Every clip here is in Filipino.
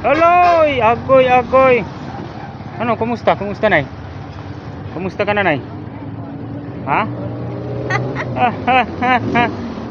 Aloy, agoy, agoy. Ano, kumusta? Kumusta, Nay? Kumusta ka na, Nay? Ha?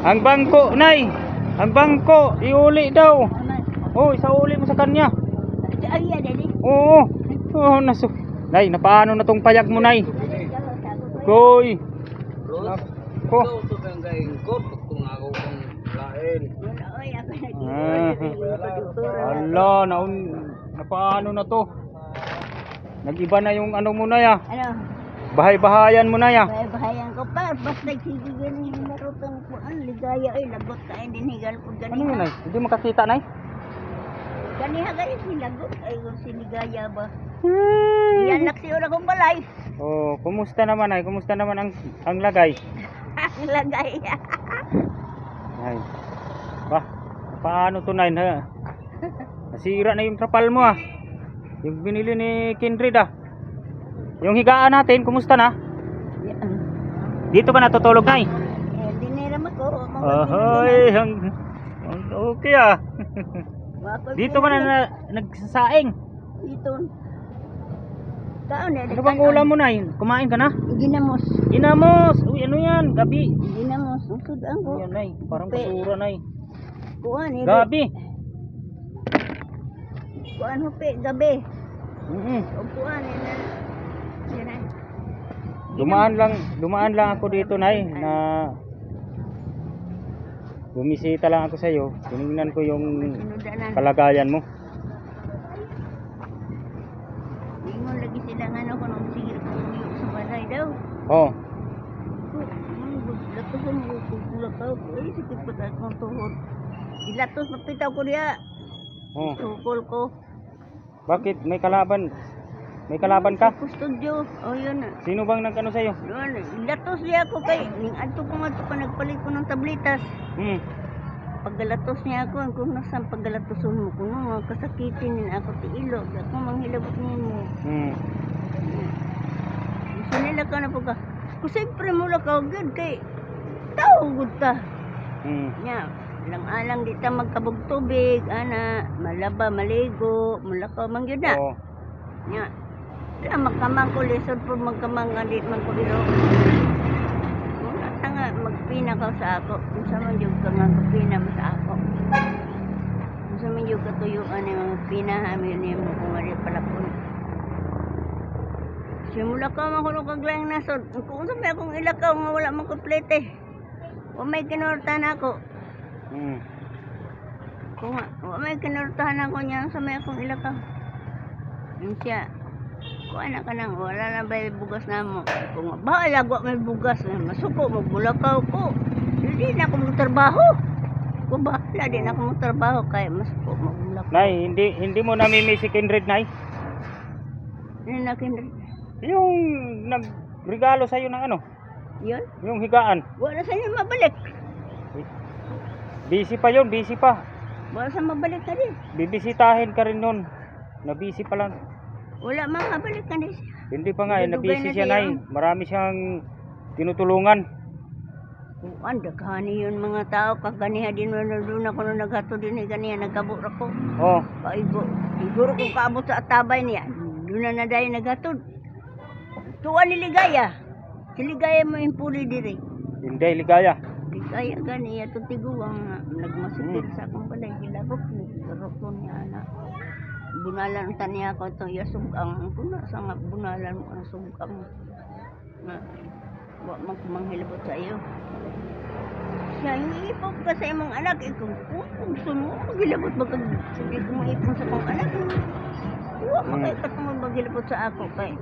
Ang bangko, Nay. Ang bangko, iuli daw. Oh, isauli mo sa kanya. Oo. Oh, naso. Nay, napaano na tong payag mo, Nay? Goy. Ko. Ala, napaano na to? Nag-iba na yung ano mo na ya. Ano? Bahay-bahayan mo na ya. Bahayan ko pa. Basta sigigan yung marutang po. Ligaya ay lagot ka. Hindi higal po Ano ganiha. yun, Nay? Hindi makakita, Nay? Ganiha kayo sinagot. Ay kung siligaya ba? Yan naksiyon akong balay. Oh, kumusta naman, Nay? Kumusta naman ang lagay? Ang lagay. Ay. Bah, paano to, Nay? Nasira na yung trapal mo ah. Yung binili ni Kindred ah. Yung higaan natin, kumusta na? Dito ba natutulog, Nay? Dinera mo ko. Ahoy, okay ah. Dito ba na nagsasaing? Dito. Taon eh. Ano bang ulam mo, Nay? Kumain ka na? Ginamos. Ginamos! Uy, ano yan? Gabi. Ginamos. Ang sudan ko. Yan, Nay. Parang basura, Nay. Kuhan eh. Gabi. Kuhan hupi. Gabi. Upuan eh. Yan eh. Dumaan lang ako dito, Nay, na bumisita lang ako sa iyo. Tinignan ko yung kalagayan mo. Ingon lagi sila nga no kung sige ko sa balay daw. Oh. Latusan mo kung ko. Ay sikit pa akong tuhod. Ilatos mapitaw ko diya. Oh. Sukol ko. Bakit may kalaban? May kalaban ka? Sa studio. Oh yun. Sino bang nagano sa iyo? Doon, ilatos niya ako kay ning adto ko nga pa nagpalit ko ng tablitas. Paggalatos niya ako, kung nasaan paggalatoson mo, kung mga kasakitin din ako ti ilo, ako manghilabot mo. Gusto nila ka na po ka. Kung siyempre mula ka, good kay tao good ta. Nya, lang-alang di ta magkabog tubig, ana, malaba, maligo, mula ka mangyod na. Oo. Nya, sila magkamang ko, lisod po magkamang nga di man ko ilo. Nga magpina ka sa ako kung sa man yung ka nga magpina mo sa ako kung sa man yung katuyuan yung mga pinahamil niya mo kung nga rin palapon simula ka makulong kaglayang nasod kung sa may akong ilakaw nga wala mong komplete kung may kinurtahan ako kung nga wala may kinurtahan ako niya sa may akong ilakaw yun siya kuha na ka nang wala na ba bugas na mo kung bahala ko may bugas masuko magbulakaw ko hindi na ako magtrabaho kung bahala din ako magtrabaho kaya masuko magbulakaw. Nay, hindi mo namimiss si Kindred, Nay? Ano na Kindred? Yung nagregalo sa'yo ng ano? Yun? Yung higaan. Wala sa inyo mabalik. Busy pa yun, busy pa. Wala sa mabalik na din. Bibisitahin ka rin nun. Na-busy pa lang. Wala mga balik na din. Hindi pa nga, na-busy siya, Nay. Marami siyang tinutulungan. Kuan, daghani yun mga tao. Kaganiha din doon ako nung naghato din. Ganiha, nagkabur ako. Oh. Kaigo. Siguro kung kaabot sa atabay niya. Doon na dahil naghatod. Tuwa ni Ligaya. Si Ligaya mo yung puli diri. Hindi, Ligaya. Ligaya ganiya. Tutiguang nagmasikil sa akong balay. Gilarok ni. Larok ko niya anak. Bunalan ta niya ako itong yasugang kuna sa nga bunalan mo ang sugang na wa man kumanghilabot sa iyo siya iipog ka sa imong anak kung gusto mo maghilabot ba kag sige ko maipon sa kong anak wa makaikat mo maghilabot sa ako kay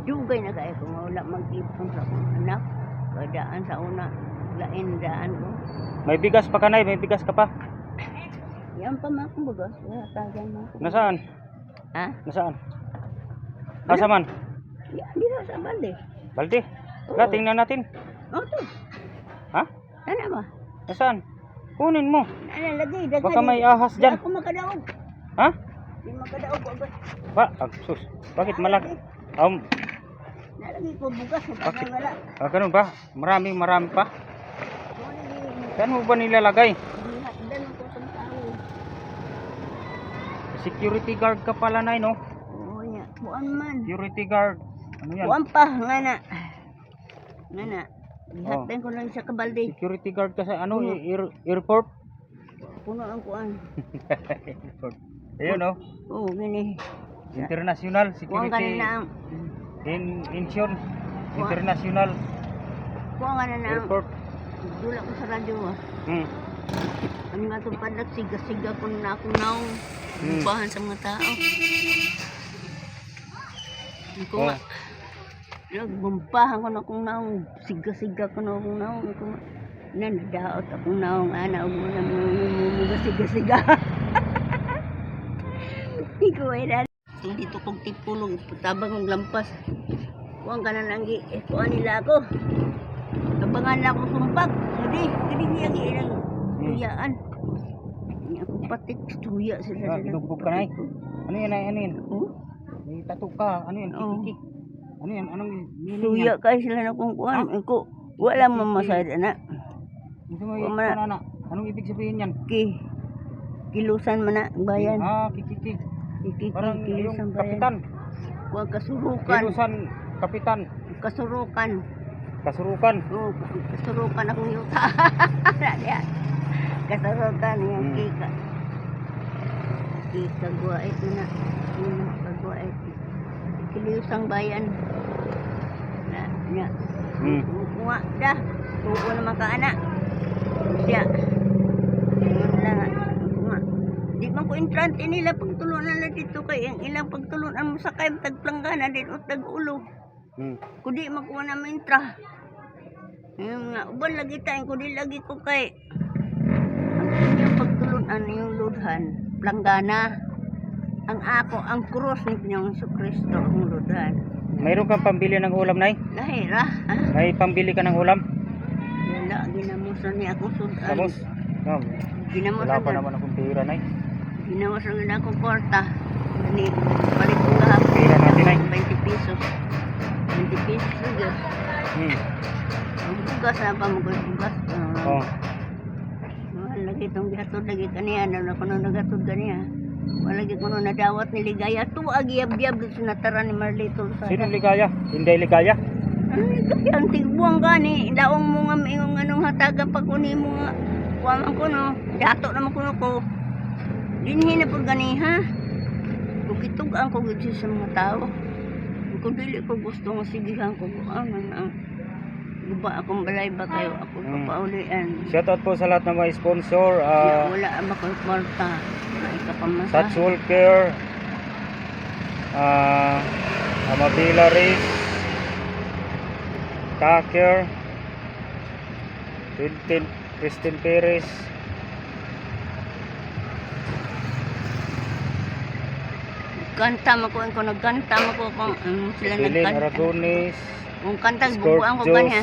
dugay na kaya kung wala mag-ipon sa akong anak kadaan sa una lain daan ko May bigas pa ka, Nay? May bigas ka pa? yan pa mga kong bugas tagan mo Nasaan? ha? Nasaan? Nasa man? Yan, di na sa balde. Balde? Wala, tingnan natin. To. Ha? Ano ba? Nasaan? Kunin mo. Lagay. Baka may ahas dyan. Ako makadaog. Ha? Di makadaog ko agad. Ba? Sus. Bakit malaki? Nalagay ko bugas. Bakit? Wala. Ganun ba? Marami pa? Saan mo ba nilalagay? Dinakdan ko sa tao. security guard ka pala, Nay, no? Oo ya, kuan man. Security guard. Ano yan? Kuan pa, nga na. Ihatay ko lang sa kabalde. Security guard ka sa ano, Oo. airport? Puno ang kuan. Airport. Ayun, no? Oo, gini. International Kuan ka Security na Incheon International kuan ka na Airport. dula ko sa radyo. Hmm. Ano nga itong palag, siga-siga ko na ako naong. Bubahan sa mga tao. Hindi ko nga. Nagbumpahan ko na akong naong. Siga-siga ko na akong naong. Hindi ko nga. Nadaot akong naong. Huwag mo na mga siga-siga. Hindi ko ay dali. Dito kong tipulong. Tabang ng lampas. Kuhan ka na lang. Kuhan nila ako. Abangan na akong sumpak. Hindi niya ilang tuyaan. Hindi ako patik. Tuya sila. Binugbog ka, Nay. Ano yan, Nay? Ano yan? Oh? May tattoo ka. Ano yan? Oo. Kikiki. Ano yan? Anong meaning Tuya yan? kaya sila na kung kuhan. Ko, wala mamasada na. Gusto mo Wala. na. Anong ibig sabihin yan? Kilusan man na ang bayan. Kikiki. Parang Kilusan yung bayan. kapitan. Kuhan kasurukan. Kilusan kapitan. Kasurukan. Kasurukan. Oo, kasurukan akong yuta. Kasurukan yung kika. Kika guwait na. Guwait. Kilusang bayan. Na. Kuha dah. Kuha na makaana. Siya. Yun lang. Kuha. Di man ko entrante nila pagtulunan na dito kay ang ilang pagtulunan mo sa kay tagplanggana din o tag-ulo. Kudi makuha na mintra. Yung nga, uban lagi tayo, kudi lagi ko kay ang inyong pagtulunan yung ludhan, planggana. Ang ako, ang krus ni Pinoong Kristo ang ludhan. Mayroon kang pambili ng ulam, Nay? Lahira, ha? May pambili ka ng ulam? Wala, ginamusan niya akong sudan. Tapos? No. Ginamusan Wala pa naman akong pera, Nay. Ginamusan niya akong kwarta. Ganit, balik ko kahapon. Pera natin, Nay. 20 pesos. 20 pesos agad. Ang bugas na pa bugas. Oh. Lagi itong gatod lagi kaniya. Ano na kuno nagatod kaniya. Lagi kuno nadawat ni Ligaya. Tu agiyab-yab dito sa natara ni Marlito. Sino Ligaya? Hindi Ligaya? Ano Ligaya? Ang tigbuang gani. Daong mo nga mayong anong hatagan pa kunin mo nga. Kuwaman ko no. Dato naman kuno ko. Dinhin na po gani ha. Kung itugaan ko gito sa mga tao. Kung dili ko gusto nga sigihan ko. Guba akong balay ba kayo? Ako papaulian. Shoutout po sa lahat ng mga sponsor. Wala ang makong kwarta. Wala ikapamasahe. Touch Wall Care, Amabila Race, Taker, Christine Perez, Kanta mo ko nagkanta mo ko kung sila Evelyn nagkanta. Aragones, Kung kanta Scorp bubuan ko Jos. kanya.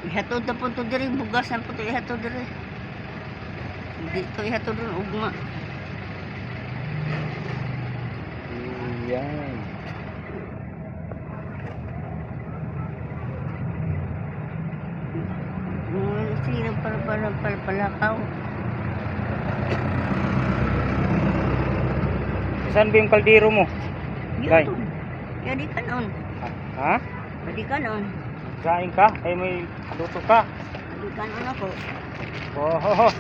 Ihatod na po to diri bugas na po to ihatod diri. Dito ihatod ron ugma. Yan. Sino palakaw. Saan ba yung kaldero mo? Gay. Yun. Yadi ka noon. Ha? Yadi ka noon. Saing ka? Ay may luto ka? Yadi ka noon ako. Oh.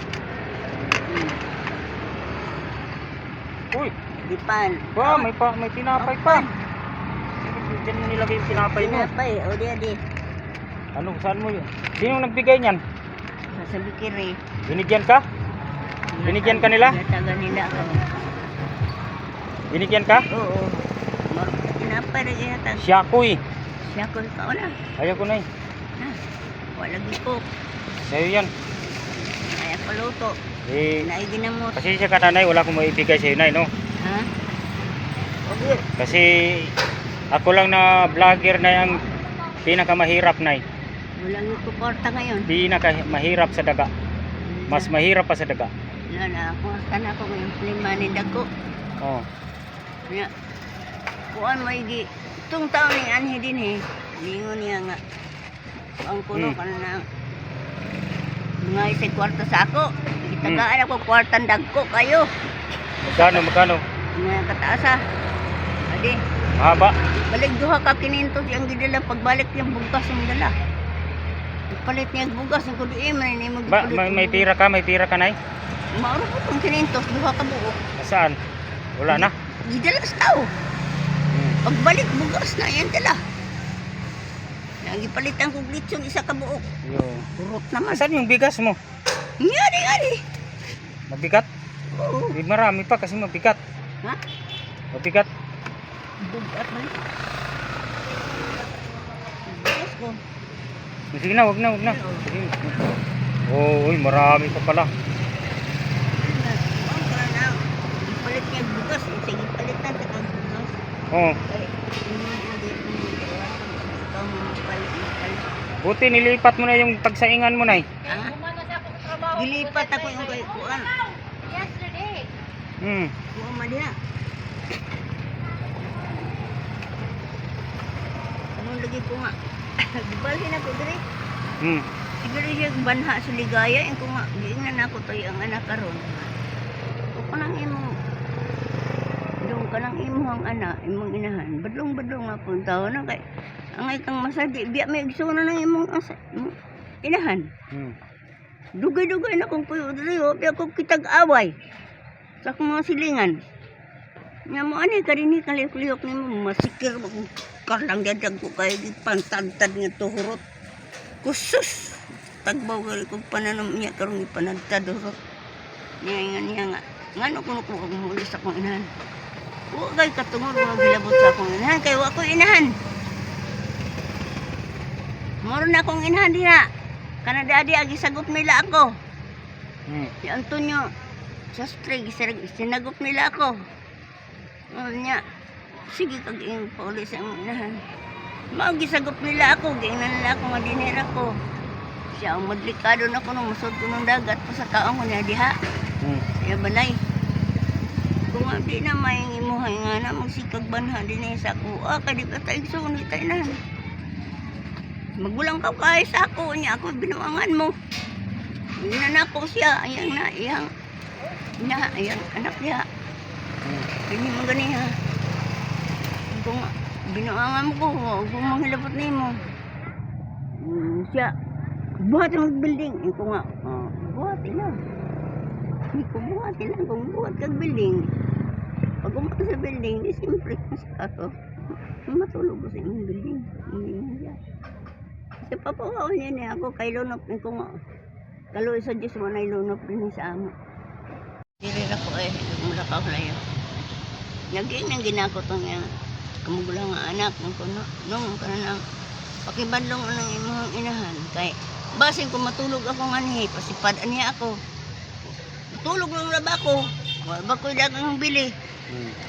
Uy, Di pan. may tinapay pa. Diyan mo nilagay yung tinapay mo. Pinapay. O di adi. Ano, saan mo yun? Sino nagbigay niyan? Sasabi kiri. Binigyan ka? Binigyan ka nila? Nataga nila ako. Binigyan ka? Oo. Pinapay rin yata. Siyakoy. Siya ko ka wala. Ayaw ko na eh. Wala ko. Sa'yo yan. Ay ako luto. Eh, Naigin na mo. kasi siya ka nanay, wala akong maibigay sa'yo, Nay, no? Ha? Okay. Kasi ako lang na vlogger na yung pinakamahirap, Nay. Walang ituporta ngayon. Pinakamahirap sa daga. Mas mahirap pa sa daga. Lala, ako sana ko ngayon. Limanin ako. Oh. Kaya, kuan mo igi. Itong taon ni Anhe din eh. Lingon niya nga. Ang kuno ka na mga isang kwarta sa ako. Itagaan ako kwartang dagko kayo. Magkano? Nga kataasa. Adi, Mahaba. balik duha ka kinintos yung gidala pagbalik yung bugas yung dala. Palit niya yung bugas yung kuduin man ni Ba, may tira ka, nay? Mauro po itong kinintos, duha ka buo. Saan? Wala na. Gidala sa tao. Hmm. Pagbalik bugas na yan dala. Yang ipalitan kong glitch yung isa ka buo. Yo. Kurot naman. Saan yung bigas mo? Ngari. Mabigat? Oo. Marami pa kasi mabigat. Ha? Mabigat. Bugat man. Bugas ko. Sige na, wag na. Sige. Oh, uy, marami pa pala. Palit niya bugas. Sige, palitan sa kang bugas. Oh, buti nilipat mo na yung pagsaingan mo, nay. Dilipat ako yung kay Kuan. Kuan man diha. Ano lagi ko nga. Gibalhin ako diri. Siguro siya banha sa ligaya yung ko nga giingnan ako to ang anak karon. O kanang imong dong kanang imong anak, imong inahan. Badlong ako tawo na kay angay kang masadi biya may igsoon na ng imong inahan. Dugay-dugay na kong puyo diri o biya ko kitag away. Sa akong mga silingan. Nga mo ani karini kaliyok-liyok nimo masikir mo kung karlang dadag ko kay pantantad nga tuhurot. Kusus tagbaw gali kong pananom niya karong ipanantad tuhurot. Niya nga ngano kuno ko muli sa akong inahan. Wa kay katungod mga gilabot sa akong inahan kay wa ko inahan. Moro na akong inahan diha. Kana dadi agi sagop nila ako. Si Antonio Sastre sinagop nila ako. Nya sige kag ing pauli sa imong inahan. Mao gisagop nila ako, giingnan nila ako nga dinera ko. Siya ang madlikado na ko nung masod ko ng dagat pa sa kaong ko niya diha. Siya balay. Kung di na may imuhay nga na magsikag banha din sa ako. Kay di ka taig sunod tayo na. Magulang ka kay sa ako niya ako binuangan mo. Inanako siya, ayang anak niya. Hindi mo gani ha. Kung binuangan mo ko, kung manghilabot ni mo. Siya, buhat ang building. Ko nga, buhat ilang. Hindi ko buhat ilang, kung buhat kag building. Pag umakit sa building, di siyempre ako. Matulog ko sa inyong building. Hindi mo siya. Kasi papawaw niya niya ako, kay lunop ko nga. Kaloy sa Diyos mo na ilunop rin sa amo. Dirira ko mula ka layo. Naging nang ginako to nga kamugulang nga anak ng kuno nung kanang pakibadlong ang imong inahan kay basin ko matulog ako nganhi pasipad niya ako. Tulog lang laba ko. Wa ba ko dagang bili.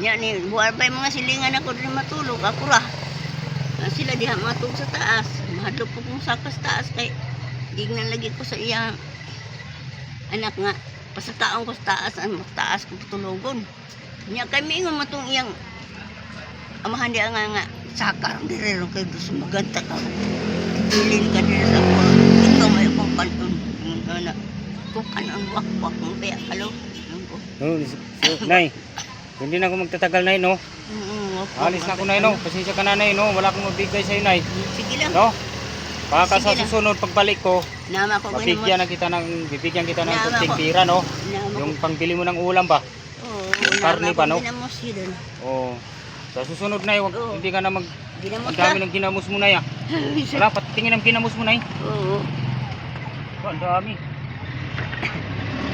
Nya ni buwan pa yung mga silingan ako din matulog ako ra. Sila diha matulog sa taas. Mahadlok ko kung sa taas kay dignan lagi ko sa iya anak nga pasataon ko sa taas ko tulogon. Nya kay mingon matong iyang amahan dia nga sakar dire ron kay gusto maganta ka. Bilin ka dire sa ko. Ikaw may akong kanton ana. Kung kanang wak-wak mo ba kalo. Nay. Hindi na ako magtatagal nay no. Alis na ako nay no. Pasensya ka na nay no. Wala akong mabigay sa iyo nay. Sige lang. No? Baka sa susunod pagbalik ko, bibigyan kita ng kunting tira no. Yung pangbili mo ng ulam ba? Karne pa no? Oo. Sa susunod na hindi ka na ang dami ng ginamos mo na ya. Wala, patitingin ang ginamos mo na eh. Oo. Ang dami.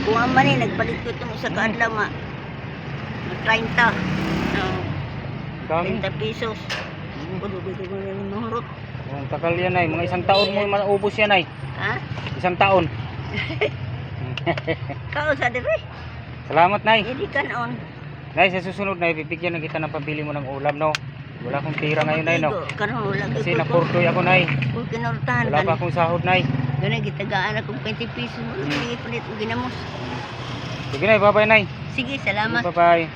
Kung ang mani, nagpalit ko itong isa kaadlaw nga. 30. Dami. 30 pesos. Mahurot. Ang tagal yan ay. Mga isang taon mo maubos yan ay. Ha? Isang taon. Kao sa dire. Salamat nay. Hindi ka noon. Nay, sa susunod na bibigyan na kita ng pabili mo ng ulam no. Wala akong tira ngayon nay no. Kasi napurdoy ako nay. Kung kinurtahan wala pa akong sahod nay. Ganun, gitagaan akong 20 pesos. Sige, palit o ginamos. Sige nay, bye bye nay. Sige, salamat. Bye bye.